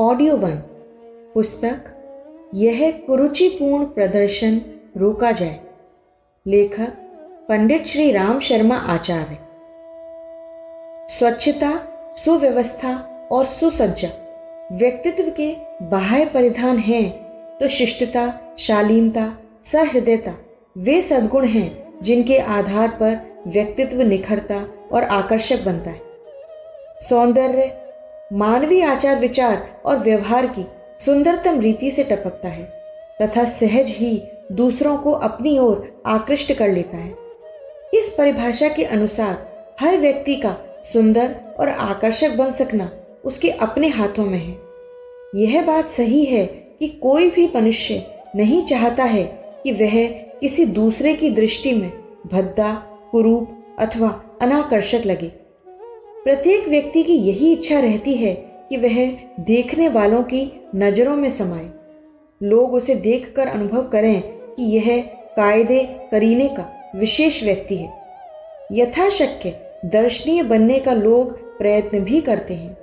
Audio one. पुस्तक यह कुरुचिपूर्ण प्रदर्शन रोका जाए। लेखक पंडित श्री राम शर्मा आचार्य। स्वच्छता, सुव्यवस्था और सुसज्जा व्यक्तित्व के बाह्य परिधान हैं तो शिष्टता, शालीनता, सहृदयता वे सद्गुण हैं जिनके आधार पर व्यक्तित्व निखरता और आकर्षक बनता है। सौंदर्य मानवीय आचार विचार और व्यवहार की सुंदरतम रीति से टपकता है तथा सहज ही दूसरों को अपनी ओर आकृष्ट कर लेता है। इस परिभाषा के अनुसार हर व्यक्ति का सुंदर और आकर्षक बन सकना उसके अपने हाथों में है। यह बात सही है कि कोई भी मनुष्य नहीं चाहता है कि वह किसी दूसरे की दृष्टि में भद्दा, कुरूप अथवा अनाकर्षक लगे। प्रत्येक व्यक्ति की यही इच्छा रहती है कि वह देखने वालों की नजरों में समाए, लोग उसे देखकर अनुभव करें कि यह कायदे करीने का विशेष व्यक्ति है। यथाशक्य दर्शनीय बनने का लोग प्रयत्न भी करते हैं।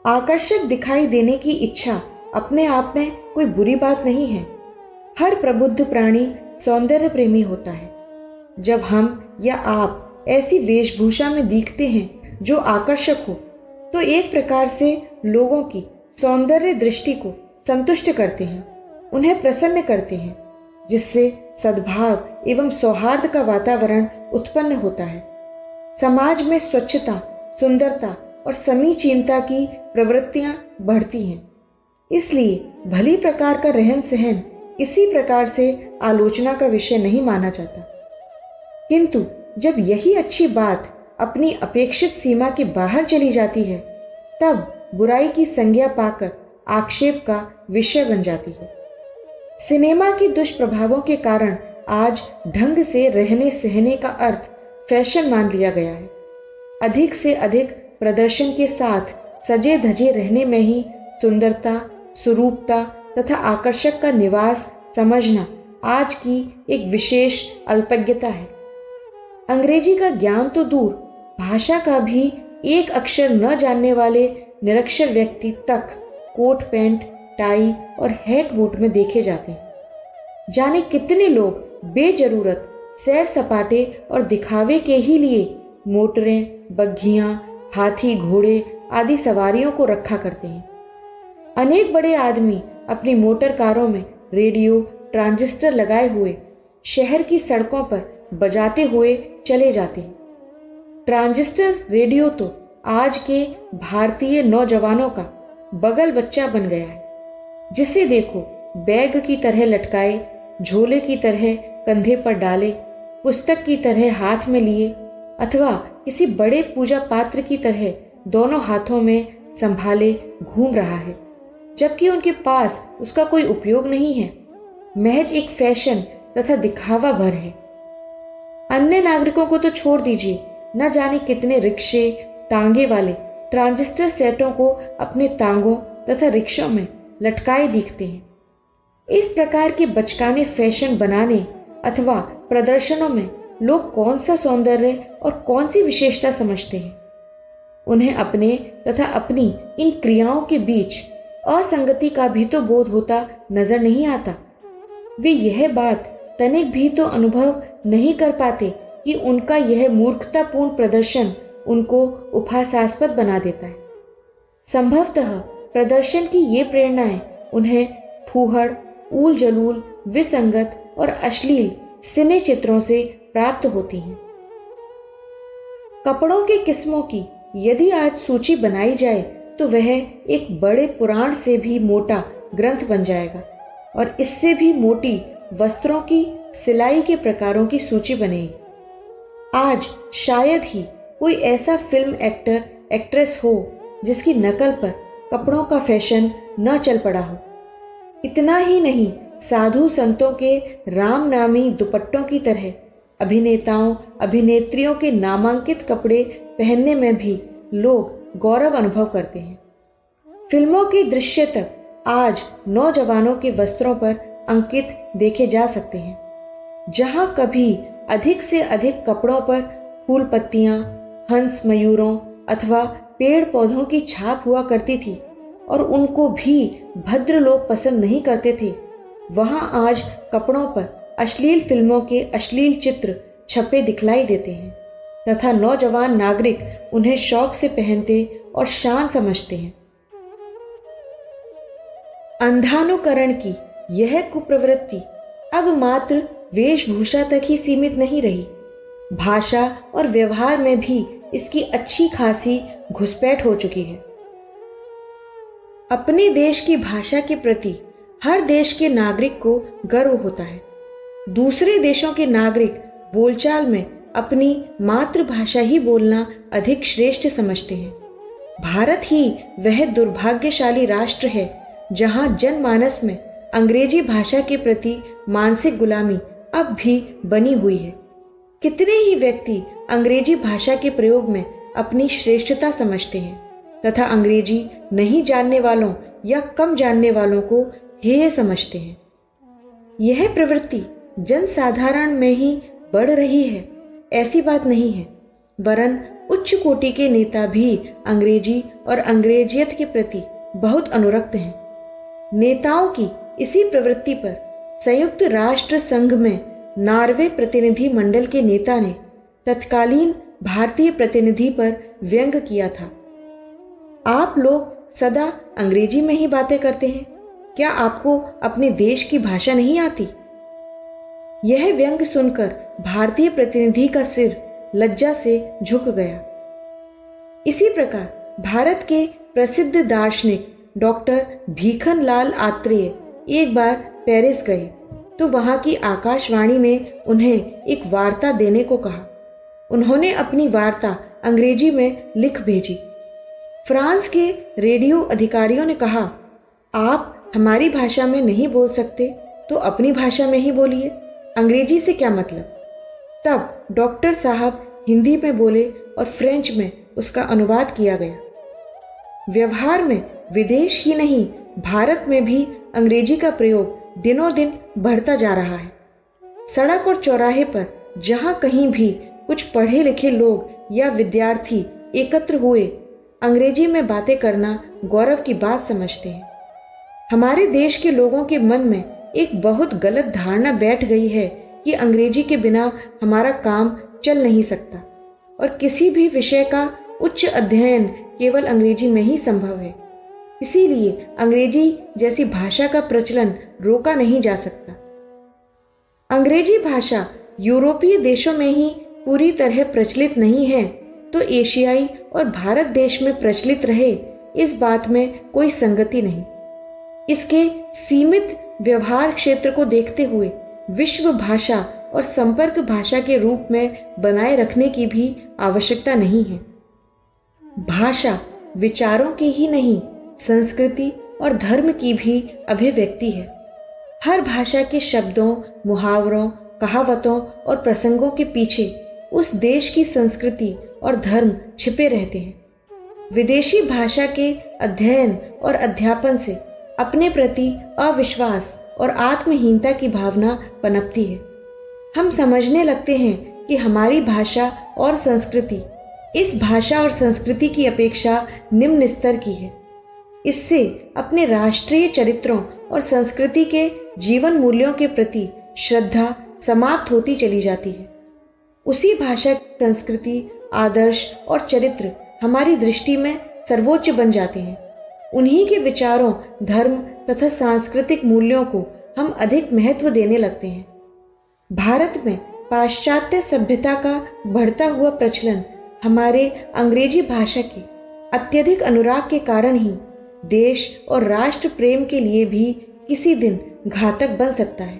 आकर्षक दिखाई देने की इच्छा अपने आप में कोई बुरी बात नहीं है। हर प्रबुद्ध प्राणी सौंदर्य प्रेमी होता है। जब हम या आप ऐसी वेशभूषा में दिखते हैं जो आकर्षक हो तो एक प्रकार से लोगों की सौंदर्य दृष्टि को संतुष्ट करते हैं, उन्हें प्रसन्न करते हैं, जिससे सद्भाव एवं सौहार्द का वातावरण उत्पन्न होता है। समाज में स्वच्छता, सुंदरता और समीचीनता की प्रवृत्तियां बढ़ती हैं। इसलिए भली प्रकार का रहन सहन किसी प्रकार से आलोचना का विषय नहीं माना जाता। किंतु जब यही अच्छी बात अपनी अपेक्षित सीमा के बाहर चली जाती है तब बुराई की संज्ञा पाकर आक्षेप का विषय बन जाती है। सिनेमा के दुष्प्रभावों के कारण आज ढंग से रहने सहने का अर्थ फैशन मान लिया गया है। अधिक से अधिक प्रदर्शन के साथ सजे धजे रहने में ही सुंदरता, सुरूपता तथा आकर्षक का निवास समझना आज की एक विशेष अल्पज्ञता है। अंग्रेजी का ज्ञान तो दूर, भाषा का भी एक अक्षर न जानने वाले निरक्षर व्यक्ति तक कोट पैंट, टाई और हैट बूट में देखे जाते हैं। जाने कितने लोग बेजरूरत सैर सपाटे और दिखावे के ही लिए मोटरें, बग्घियां, हाथी, घोड़े आदि सवारियों को रखा करते हैं। अनेक बड़े आदमी अपनी मोटर कारों में रेडियो, ट्रांजिस्टर लगाए हुए शहर की सड़कों पर बजाते हुए चले जाते हैं। ट्रांजिस्टर रेडियो तो आज के भारतीय नौजवानों का बगल बच्चा बन गया है। जिसे देखो बैग की तरह लटकाए, झोले की तरह कंधे पर डाले, पुस्तक की तरह हाथ में लिए अथवा किसी बड़े पूजा पात्र की तरह दोनों हाथों में संभाले घूम रहा है, जबकि उनके पास उसका कोई उपयोग नहीं है, महज एक फैशन तथा दिखावा भर है। अन्य नागरिकों को तो छोड़ दीजिए, न जाने कितने रिक्शे, तांगे वाले ट्रांजिस्टर सेटों को अपने तांगों तथा रिक्शों में लटकाए दिखते हैं। इस प्रकार के बचकाने फैशन बनाने अथवा प्रदर्शनों में लोग कौन सा सौंदर्य और कौन सी विशेषता समझते हैं? उन्हें अपने तथा अपनी इन क्रियाओं के बीच असंगति का भी तो बोध होता नजर नहीं आता। वे यह बात तनिक भी तो अनुभव नहीं कर पाते कि उनका यह मूर्खतापूर्ण प्रदर्शन उनको उपहासास्पद बना देता है। संभवतः प्रदर्शन की ये प्रेरणाएं उन्हें फूहड़, ऊल जलूल, विसंगत और अश्लील सिने चित्रों से प्राप्त होती हैं। कपड़ों के किस्मों की यदि आज सूची बनाई जाए तो वह एक बड़े पुराण से भी मोटा ग्रंथ बन जाएगा और इससे भी मोटी वस्त्रों की सिलाई के प्रकारों की सूची बनेगी। आज शायद ही कोई ऐसा फिल्म एक्टर, एक्ट्रेस हो जिसकी नकल पर कपड़ों का फैशन न चल पड़ा हो। इतना ही नहीं, साधु संतों के राम नामी दुपट्टों की तरह अभिनेताओं, अभिनेत्रियों के नामांकित कपड़े पहनने में भी लोग गौरव अनुभव करते हैं। फिल्मों के दृश्य तक आज नौजवानों के वस्त्रों पर अंकित देखे जा सकते हैं। जहां कभी अधिक से अधिक कपड़ों पर फूल पत्तियां, हंस, मयूरों अथवा पेड़ पौधों की छाप हुआ करती थी, और उनको भी भद्र लोग पसंद नहीं करते थे, वहां आज कपड़ों पर अश्लील फिल्मों के अश्लील चित्र छपे दिखलाई देते हैं तथा नौजवान नागरिक उन्हें शौक से पहनते और शान समझते हैं। अंधानुकरण की यह कुप्रवृत्ति अब मात्र वेशभूषा तक ही सीमित नहीं रही, भाषा और व्यवहार में भी इसकी अच्छी खासी घुसपैठ हो चुकी है। अपने देश की भाषा के प्रति हर देश के नागरिक को गर्व होता है। दूसरे देशों के नागरिक बोलचाल में अपनी मातृभाषा ही बोलना अधिक श्रेष्ठ समझते हैं। भारत ही वह दुर्भाग्यशाली राष्ट्र है जहां जनमानस में अंग्रेजी भाषा के प्रति मानसिक गुलामी अब भी बनी हुई है। कितने ही व्यक्ति अंग्रेजी भाषा के प्रयोग में अपनी श्रेष्ठता समझते हैं तथा अंग्रेजी नहीं जानने वालों या कम जानने वालों को हेय समझते हैं। यह प्रवृत्ति जनसाधारण में ही बढ़ रही है ऐसी बात नहीं है, वरन उच्च कोटि के नेता भी अंग्रेजी और अंग्रेजियत के प्रति बहुत अनुरक्त हैं। नेताओं की इसी प्रवृत्ति पर संयुक्त राष्ट्र संघ में नॉर्वे प्रतिनिधि मंडल के नेता ने तत्कालीन भारतीय प्रतिनिधि पर व्यंग किया था। आप लोग सदा अंग्रेजी में ही बातें करते हैं, क्या आपको अपने देश की भाषा नहीं आती? यह व्यंग सुनकर भारतीय प्रतिनिधि का सिर लज्जा से झुक गया। इसी प्रकार भारत के प्रसिद्ध दार्शनिक डॉक्टर भीखनलाल आत्रेय एक बार पेरिस गए तो वहां की आकाशवाणी ने उन्हें एक वार्ता देने को कहा। उन्होंने अपनी वार्ता अंग्रेजी में लिख भेजी। फ्रांस के रेडियो अधिकारियों ने कहा, आप हमारी भाषा में नहीं बोल सकते तो अपनी भाषा में ही बोलिए, अंग्रेजी से क्या मतलब। तब डॉक्टर साहब हिंदी में बोले और फ्रेंच में उसका अनुवाद किया गया। व्यवहार में विदेश ही नहीं भारत में भी अंग्रेजी का प्रयोग दिनों दिन बढ़ता जा रहा है। सड़क और चौराहे पर जहां कहीं भी कुछ पढ़े लिखे लोग या विद्यार्थी एकत्र हुए अंग्रेजी में बातें करना गौरव की बात समझते हैं। हमारे देश के लोगों के मन में एक बहुत गलत धारणा बैठ गई है कि अंग्रेजी के बिना हमारा काम चल नहीं सकता और किसी भी विषय का उच्च अध्ययन केवल अंग्रेजी में ही संभव है। इसीलिए अंग्रेजी जैसी भाषा का प्रचलन रोका नहीं जा सकता। अंग्रेजी भाषा यूरोपीय देशों में ही पूरी तरह प्रचलित नहीं है तो एशियाई और भारत देश में प्रचलित रहे, इस बात में कोई संगति नहीं। इसके सीमित व्यवहार क्षेत्र को देखते हुए विश्व भाषा और संपर्क भाषा के रूप में बनाए रखने की भी आवश्यकता नहीं है। भाषा विचारों की ही नहीं, संस्कृति और धर्म की भी अभिव्यक्ति है। हर भाषा के शब्दों, मुहावरों, कहावतों और प्रसंगों के पीछे उस देश की संस्कृति और धर्म छिपे रहते हैं। विदेशी भाषा के अध्ययन और अध्यापन से अपने प्रति अविश्वास और आत्महीनता की भावना पनपती है। हम समझने लगते हैं कि हमारी भाषा और संस्कृति इस भाषा और संस्कृति की अपेक्षा निम्न स्तर की है। इससे अपने राष्ट्रीय चरित्रों और संस्कृति के जीवन मूल्यों के प्रति श्रद्धा समाप्त होती चली जाती है। उसी भाषा की संस्कृति, आदर्श और चरित्र हमारी दृष्टि में सर्वोच्च बन जाते हैं। उन्हीं के विचारों, धर्म तथा सांस्कृतिक मूल्यों को हम अधिक महत्व देने लगते हैं। भारत में पाश्चात्य सभ्यता का बढ़ता हुआ प्रचलन हमारे अंग्रेजी भाषा के अत्यधिक अनुराग के कारण ही देश और राष्ट्र प्रेम के लिए भी किसी दिन घातक बन सकता है।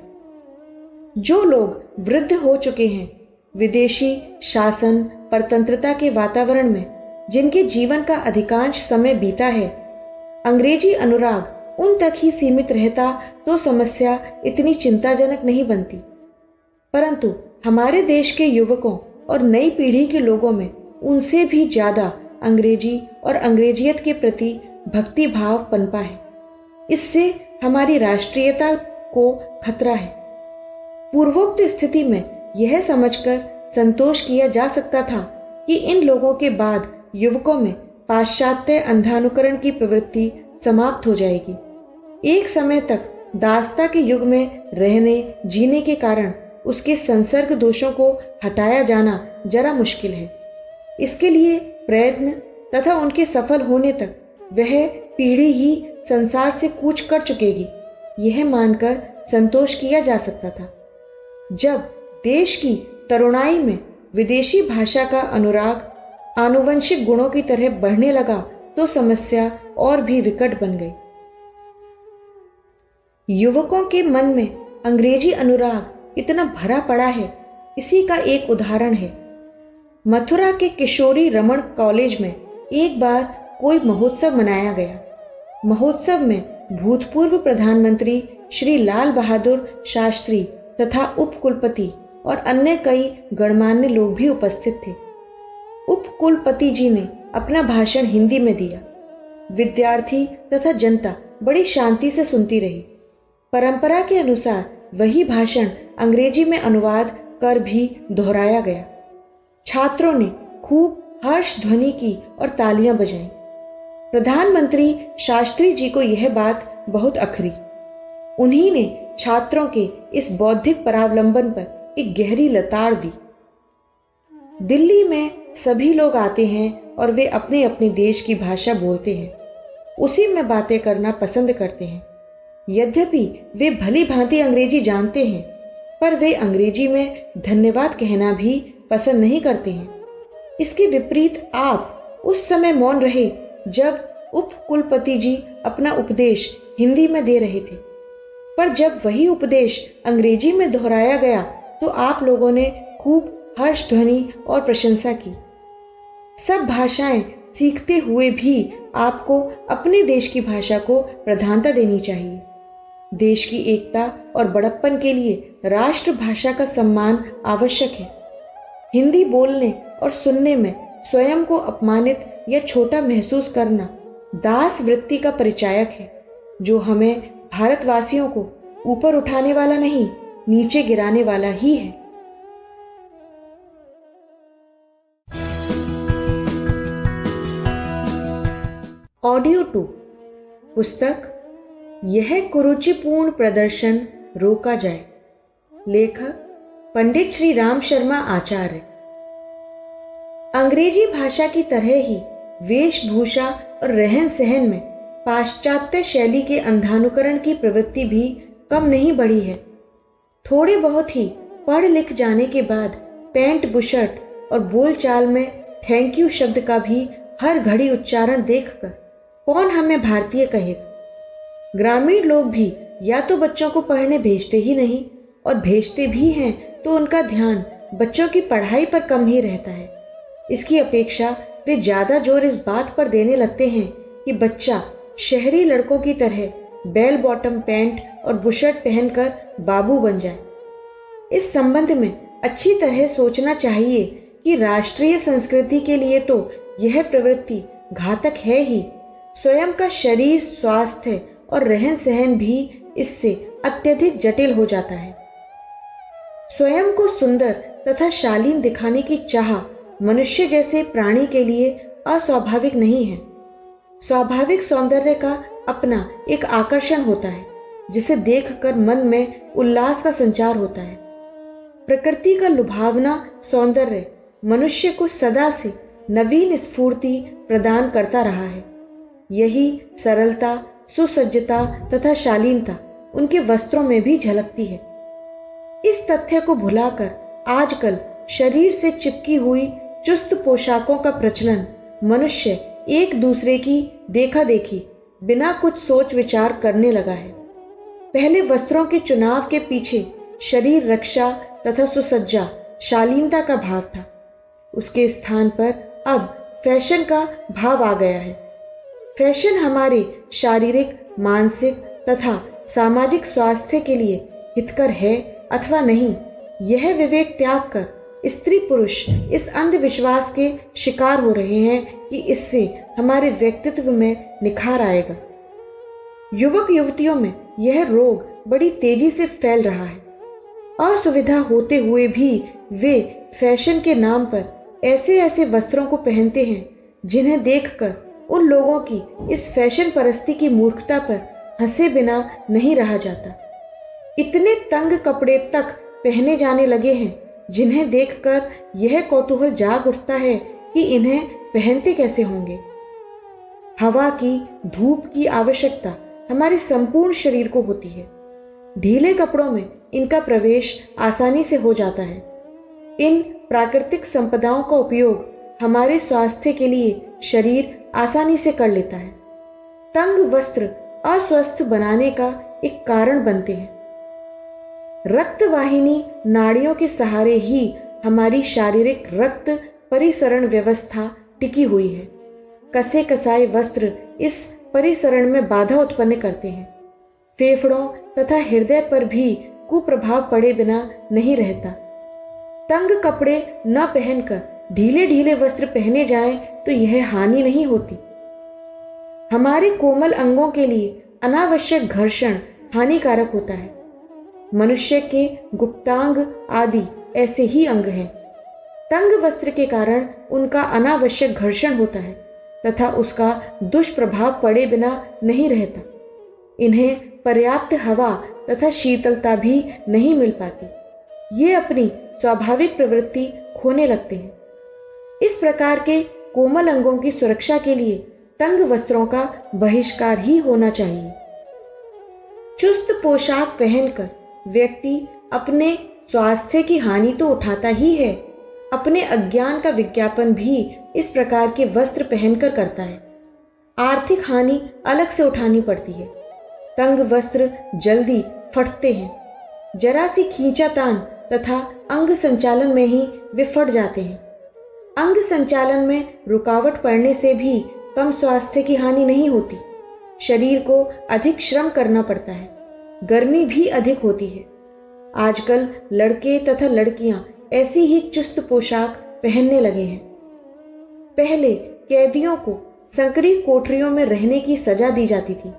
जो लोग वृद्ध हो चुके हैं, विदेशी शासन परतंत्रता के वातावरण में जिनके जीवन का अधिकांश समय बीता है, अंग्रेजी अनुराग उन तक ही सीमित रहता तो समस्या इतनी चिंताजनक नहीं बनती। परंतु हमारे देश के युवकों और नई पीढ़ी के लोगों में उनसे भी ज्यादा अंग्रेजी और अंग्रेजियत के प्रति भक्ति भाव पनपा है। इससे हमारी राष्ट्रीयता को खतरा है। पूर्वोक्त स्थिति में यह समझकर संतोष किया जा सकता था कि इन लोगों के बाद युवकों में पाश्चात्य अंधानुकरण की प्रवृत्ति समाप्त हो जाएगी। एक समय तक दास्ता के युग में रहने जीने के कारण उसके संसर्ग दोषों को हटाया जाना जरा मुश्किल है। इसके लिए प्रयत्न तथा उनके सफल होने तक वह पीढ़ी ही संसार से कूच कर चुकेगी, यह मानकर संतोष किया जा सकता था। जब देश की तरुणाई में विदेशी भाषा का अनुराग आनुवंशिक गुणों की तरह बढ़ने लगा तो समस्या और भी विकट बन गई। युवकों के मन में अंग्रेजी अनुराग इतना भरा पड़ा है, इसी का एक उदाहरण है। मथुरा के किशोरी रमण कॉलेज में एक बार कोई महोत्सव मनाया गया। महोत्सव में भूतपूर्व प्रधानमंत्री श्री लाल बहादुर शास्त्री तथा उपकुलपति और अन्य कई गणमान्य लोग भी उपस्थित थे। उपकुलपति जी ने अपना भाषण हिंदी में दिया। विद्यार्थी तथा जनता बड़ी शांति से सुनती रही। परंपरा के अनुसार वही भाषण अंग्रेजी में अनुवाद कर भी दोहराया गया। छात्रों ने खूब हर्ष ध्वनि की और तालियां बजाईं। प्रधानमंत्री शास्त्री जी को यह बात बहुत अखरी। उन्हीं ने छात्रों के इस बौद्धिक परावलंबन पर एक गहरी लताड़ दी। दिल्ली में सभी लोग आते हैं और वे अपने अपने देश की भाषा बोलते हैं, उसी में बातें करना पसंद करते हैं। यद्यपि वे भली भांति अंग्रेजी जानते हैं, पर वे अंग्रेजी में धन्यवाद कहना भी पसंद नहीं करते हैं। इसके विपरीत आप उस समय मौन रहे जब उपकुलपति जी अपना उपदेश हिंदी में दे रहे थे, पर जब वही उपदेश अंग्रेजी में दोहराया गया तो आप लोगों ने खूब हर्ष ध्वनि और प्रशंसा की। सब भाषाएं सीखते हुए भी आपको अपने देश की भाषा को प्रधानता देनी चाहिए। देश की एकता और बड़प्पन के लिए राष्ट्रभाषा का सम्मान आवश्यक है। हिंदी बोलने और सुनने में स्वयं को अपमानित या छोटा महसूस करना दास वृत्ति का परिचायक है, जो हमें भारतवासियों को ऊपर उठाने वाला नहीं, नीचे गिराने वाला ही है। ऑडियो 2 पुस्तक यह कुरुचिपूर्ण प्रदर्शन रोका जाए। लेखक पंडित श्री राम शर्मा आचार्य। अंग्रेजी भाषा की तरह ही वेशभूषा और रहन सहन में पाश्चात्य शैली के अंधानुकरण की प्रवृत्ति भी कम नहीं बढ़ी है। थोड़े बहुत ही पढ़ लिख जाने के बाद पैंट बुशर्ट और बोलचाल में थैंक यू शब्द का भी हर घड़ी उच्चारण देखकर कौन हमें भारतीय कहेगा। ग्रामीण लोग भी या तो बच्चों को पढ़ने भेजते ही नहीं, और भेजते भी हैं तो उनका ध्यान बच्चों की पढ़ाई पर कम ही रहता है। इसकी अपेक्षा वे ज्यादा जोर इस बात पर देने लगते हैं कि बच्चा शहरी लड़कों की तरह बेल बॉटम पैंट और बुशर्ट पहनकर बाबू बन जाए। इस संबंध में अच्छी तरह सोचना चाहिए कि राष्ट्रीय संस्कृति के लिए तो यह प्रवृत्ति घातक है ही, स्वयं का शरीर स्वास्थ्य और रहन सहन भी इससे अत्यधिक जटिल हो जाता है। स्वयं को सुंदर तथा शालीन दिखाने की चाह मनुष्य जैसे प्राणी के लिए अस्वाभाविक नहीं है। स्वाभाविक सौंदर्य का अपना एक आकर्षण होता है, जिसे देखकर मन में उल्लास का संचार होता है। प्रकृति का लुभावना सौंदर्य मनुष्य को सदा से नवीन स्फूर्ति प्रदान करता रहा है। यही सरलता, सुसज्जता तथा शालीनता उनके वस्त्रों में भी झलकती है। इस तथ्य को भुलाकर आजकल शरीर से चिपकी हुई चुस्त पोशाकों का प्रचलन मनुष्य एक दूसरे की देखा देखी बिना कुछ सोच विचार करने लगा है। पहले वस्त्रों के चुनाव के पीछे शरीर रक्षा तथा सुसज्जा शालीनता का भाव था। उसके स्थान पर अब फैशन का भाव आ गया है। फैशन हमारे शारीरिक, मानसिक तथा सामाजिक स्वास्थ्य के लिए हितकर है अथवा नहीं, यह विवेक त्याग कर स्त्री पुरुष इस अंधविश्वास के शिकार हो रहे हैं कि इससे हमारे व्यक्तित्व में निखार आएगा। युवक युवतियों में यह रोग बड़ी तेजी से फैल रहा है। असुविधा होते हुए भी वे फैशन के नाम पर ऐसे ऐसे वस्त्रों को पहनते हैं जिन्हें देखकर उन लोगों की इस फैशन परस्ती की मूर्खता पर हंसे बिना नहीं रहा जाता। इतने तंग कपड़े तक पहने जाने लगे हैं जिन्हें देखकर यह कौतूहल जाग उठता है कि इन्हें पहनते कैसे होंगे। हवा की, धूप की आवश्यकता हमारे संपूर्ण शरीर को होती है। ढीले कपड़ों में इनका प्रवेश आसानी से हो जाता है। इन प्राकृतिक संपदाओं का उपयोग हमारे स्वास्थ्य के लिए शरीर आसानी से कर लेता है। तंग वस्त्र अस्वस्थ बनाने का एक कारण बनते हैं। रक्तवाहिनी नाड़ियों के सहारे ही हमारी शारीरिक रक्त परिसरण व्यवस्था टिकी हुई है। कसे कसाए वस्त्र इस परिसरण में बाधा उत्पन्न करते हैं। फेफड़ों तथा हृदय पर भी कुप्रभाव पड़े बिना नहीं रहता। तंग कपड़े न पहनकर ढीले ढीले वस्त्र पहने जाएं तो यह हानि नहीं होती। हमारे कोमल अंगों के लिए अनावश्यक घर्षण हानिकारक होता है। मनुष्य के गुप्तांग आदि ऐसे ही अंग हैं। तंग वस्त्र के कारण उनका अनावश्यक घर्षण होता है तथा उसका दुष्प्रभाव पड़े बिना नहीं रहता। इन्हें पर्याप्त हवा तथा शीतलता भी नहीं मिल पाती। ये अपनी स्वाभाविक प्रवृत्ति खोने लगते हैं। इस प्रकार के कोमल अंगों की सुरक्षा के लिए तंग वस्त्रों का बहिष्कार ही होना चाहिए। चुस्त पोशाक पहनकर व्यक्ति अपने स्वास्थ्य की हानि तो उठाता ही है, अपने अज्ञान का विज्ञापन भी इस प्रकार के वस्त्र पहनकर करता है। आर्थिक हानि अलग से उठानी पड़ती है। तंग वस्त्र जल्दी फटते हैं। जरा सी खींचातान तथा अंग संचालन में ही वे फट जाते हैं। अंग संचालन में रुकावट पड़ने से भी कम स्वास्थ्य की हानि नहीं होती। शरीर को अधिक श्रम करना पड़ता है। गर्मी भी अधिक होती है। आजकल लड़के तथा लड़कियां ऐसी ही चुस्त पोशाक पहनने लगे हैं। पहले कैदियों को संकरी कोठरियों में रहने की सजा दी जाती थी।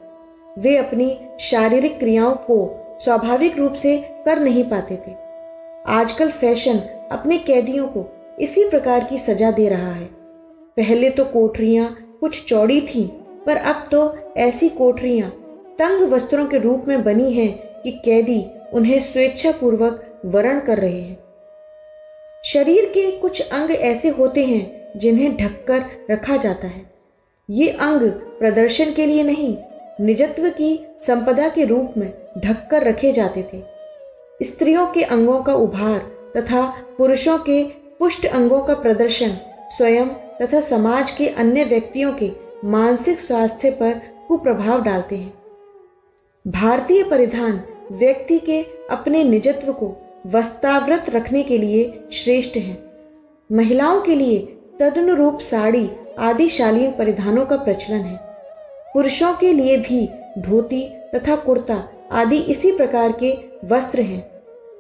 वे अपनी शारीरिक क्रियाओं को स्वाभाविक रूप से कर नहीं पाते थे। आजकल फैशन अपने कैदियों को इसी प्रकार की सजा दे रहा है। पहले तो कोठरियां कुछ चौड़ी थीं, पर अब तो ऐसी कोठरियां तंग वस्त्रों के रूप में बनी हैं कि कैदी उन्हें स्वेच्छापूर्वक वरण कर रहे हैं। शरीर के कुछ अंग ऐसे होते हैं जिन्हें ढककर रखा जाता है। ये अंग प्रदर्शन के लिए नहीं, निजत्व की संपदा के रूप में ढककर रखे जाते थे। स्त्रियों के अंगों का उभार तथा पुरुषों के पुष्ट अंगों का प्रदर्शन स्वयं तथा समाज के अन्य व्यक्तियों के मानसिक स्वास्थ्य पर कुप्रभाव डालते हैं। भारतीय परिधान व्यक्ति के अपने निजत्व को वस्त्रावृत रखने के लिए श्रेष्ठ हैं। महिलाओं के लिए तदनुरूप साड़ी आदि शालीन परिधानों का प्रचलन है। पुरुषों के लिए भी धोती तथा कुर्ता आदि इसी प्रकार के वस्त्र हैं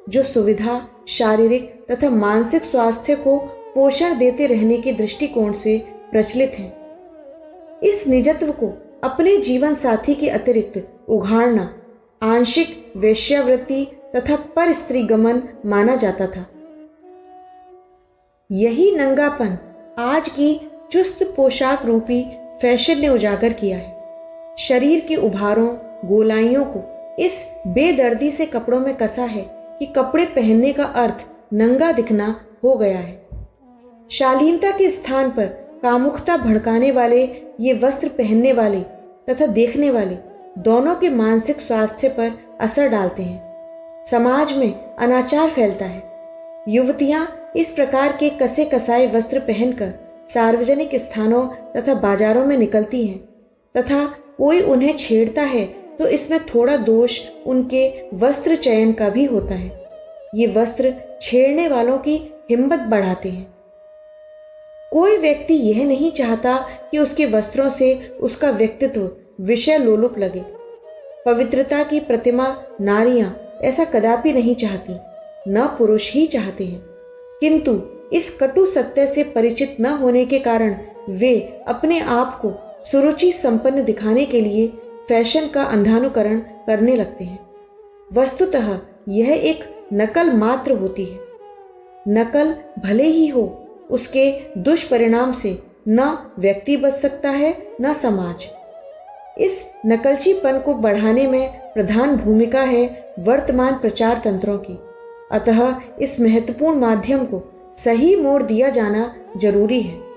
जो सुविधा, शारीरिक तथा मानसिक स्वास्थ्य को पोषण देते रहने के दृष्टिकोण से प्रचलित हैं। इस निजत्व को अपने जीवन साथी के अतिरिक्त उघाड़ना आंशिक वेश्यावृत्ति तथा पर स्त्री गमन माना जाता था। यही नंगापन आज की चुस्त पोशाक रूपी फैशन ने उजागर किया है। शरीर के उभारों, गोलाइयों को इस बेदर्दी से कपड़ों में कसा है कि कपड़े पहनने का अर्थ नंगा दिखना हो गया है। शालीनता के स्थान पर कामुकता भड़काने वाले ये वस्त्र पहनने वाले तथा देखने वाले दोनों के मानसिक स्वास्थ्य पर असर डालते हैं। समाज में अनाचार फैलता है। युवतियां इस प्रकार के कसे कसाए वस्त्र पहनकर सार्वजनिक स्थानों तथा बाजारों में निकलती हैं तथा कोई उन्हें छेड़ता है तो इसमें थोड़ा दोष उनके वस्त्र चयन का भी होता है। ये वस्त्र छेड़ने वालों की हिम्मत बढ़ाते हैं। कोई व्यक्ति यह नहीं चाहता कि उसके वस्त्रों से उसका व्यक्तित्व विषय लोलुप लगे। पवित्रता की प्रतिमा नारियां ऐसा कदापि नहीं चाहती, न पुरुष ही चाहते हैं। किंतु इस कटु सत्य से परिचित न होने के कारण वे अपने आप को सुरुचि संपन्न दिखाने के लिए फैशन का अंधानुकरण करने लगते हैं। वस्तुतः यह एक नकल मात्र होती है। नकल भले ही हो, उसके दुष्परिणाम से न व्यक्ति बच सकता है न समाज। इस नकलचीपन को बढ़ाने में प्रधान भूमिका है वर्तमान प्रचार तंत्रों की। अतः इस महत्वपूर्ण माध्यम को सही मोड़ दिया जाना जरूरी है।